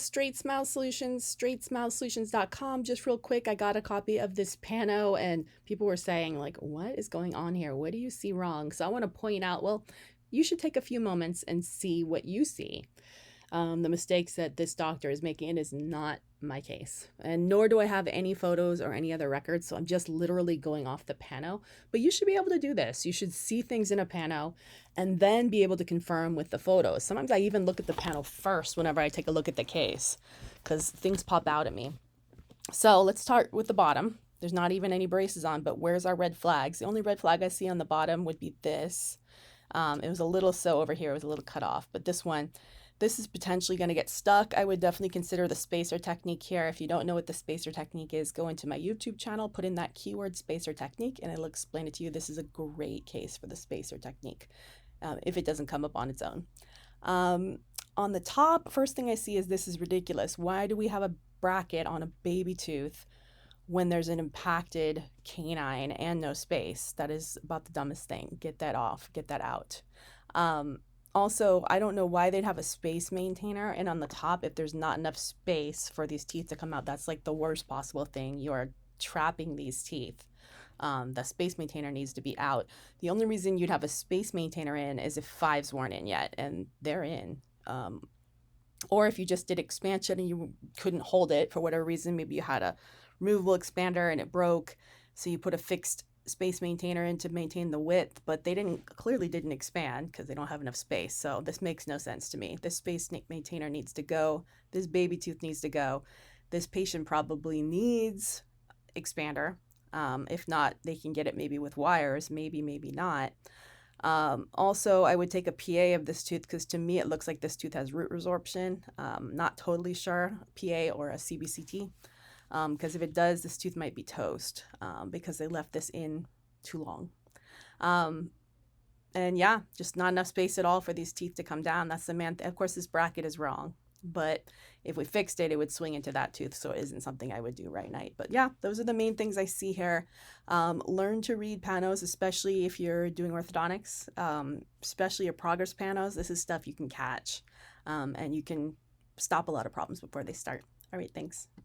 Straightsmile Solutions, straightsmilesolutions.com. Just real quick, I got a copy of this Pano and people were saying like, what is going on here? What do you see wrong? So I want to point out, well, you should take a few moments and see what you see. The mistakes that this doctor is making, it is not my case. And nor do I have any photos or any other records. So I'm just literally going off the Pano. But you should be able to do this. You should see things in a Pano and then be able to confirm with the photos. Sometimes I even look at the Pano first whenever I take a look at the case because things pop out at me. So let's start with the bottom. There's not even any braces on, but where's our red flags? The only red flag I see on the bottom would be this. It was a little so over here, it was a little cut off, but this is potentially going to get stuck. I would definitely consider the spacer technique here. If you don't know what the spacer technique is, go into my YouTube channel, put in that keyword spacer technique, and it'll explain it to you. This is a great case for the spacer technique if it doesn't come up on its own. On the top, first thing I see is this is ridiculous. Why do we have a bracket on a baby tooth when there's an impacted canine and no space? That is about the dumbest thing. Get that off, get that out. Also, I don't know why they'd have a space maintainer, and on the top, if there's not enough space for these teeth to come out, that's like the worst possible thing. You're trapping these teeth. The space maintainer needs to be out. The only reason you'd have a space maintainer in is if 5s weren't in yet, and they're in. Or if you just did expansion and you couldn't hold it for whatever reason, maybe you had a removable expander and it broke, so you put a fixed space maintainer in to maintain the width, but they clearly didn't expand because they don't have enough space. So this makes no sense to me. This space maintainer needs to go. This baby tooth needs to go. This patient probably needs expander. If not, they can get it maybe with wires, maybe not. Also, I would take a PA of this tooth because to me it looks like this tooth has root resorption. Not totally sure, PA or a CBCT. Because if it does, this tooth might be toast because they left this in too long. And yeah, just not enough space at all for these teeth to come down. That's the main of course, this bracket is wrong, but if we fixed it, it would swing into that tooth, so it isn't something I would do right now. But yeah, those are the main things I see here. Learn to read panos, especially if you're doing orthodontics, especially your progress panos. This is stuff you can catch, and you can stop a lot of problems before they start. All right, thanks.